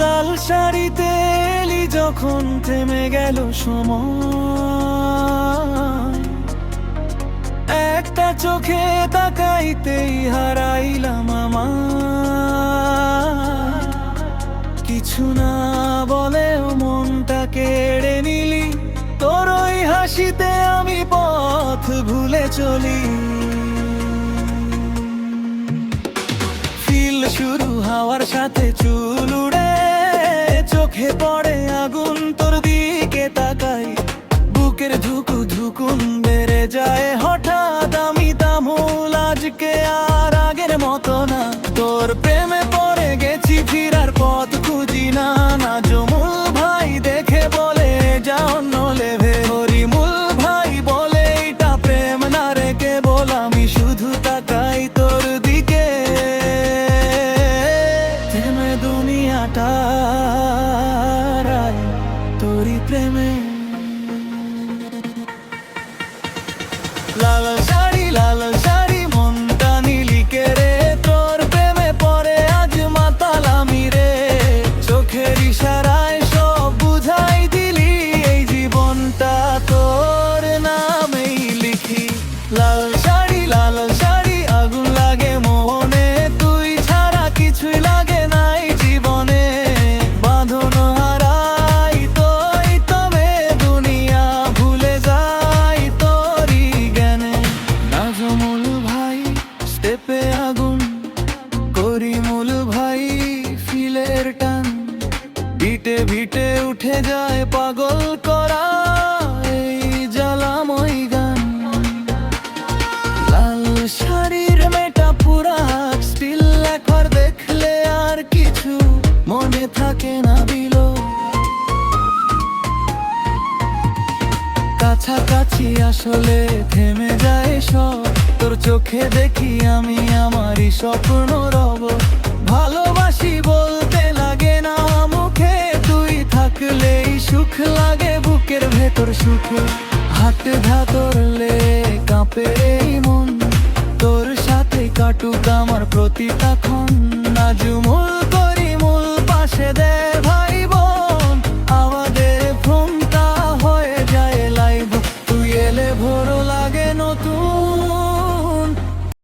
লাল শাড়িতে এলি যখন থেমে গেল সময়, একটা চোখে তাকাইতেই হারাইলাম আমার। কিছু না বলেও মনটা কেড়ে নিলি, তোর ওই হাসিতে আমি পথ ভুলে চলি। ফিল শুরু হওয়ার সাথে চুল উড়ে, চোখে পড়ে আগুন, তোর দিকে তাকাই বুকের ধুকু ধুকুন বেড়ে যায় হঠাৎ। আমি তামুল আজকে আর আগের মতো না, তোর প্রেমে পড়ে গেছি ফিরার পথ খুঁজি না। না জমুল ভাই দেখে বলে যা অন্য লেভে, হরিমুল ভাই বলে এটা প্রেম না রে কেবল আমি শুধু তাকাই তোর দিকে। থেমে দুনিয়াটা তোরই প্রেমে। লাল শাড়ি লাল শাড়ি মনটা নিলি কে রে, তোর প্রেমে পড়ে আজ মাতাল আমি রে। চোখের ইশারায় সব বুঝাই দিলি, এই জীবনটা তোর নামেই লিখি। লাল শাড়ি আগুন লাগে মনে, তুই ছাড়া কিছুই লাগে নাই জীবনে। বাঁধন হারাই তোই তবে দুনিয়া ভুলে যাই তোরই জ্ঞানে। নাজমুল ভাই স্টেপে আগুন, করিমুল ভাই ফিলের টান, ভিটে ভিটে উঠে যায় পাগল করা এই জ্বালাময় গান। লাল শাড়ির মেটা পুরা স্টিল একবার দেখলে আর কিছু মনে থাকে না বিলো। কাছাকাছি আসলে থেমে যায় সব, তোর চোখে দেখি আমি আমারই স্বপ্ন রব। ভালোবাসি বলতে লাগে না মুখে, তুই থাকলেই সুখ লাগে বুকের ভেতর সুখে। হাত ধরলে কাঁপে এই মন, তোর সাথে কাটুক আমার প্রতিটা ক্ষণ।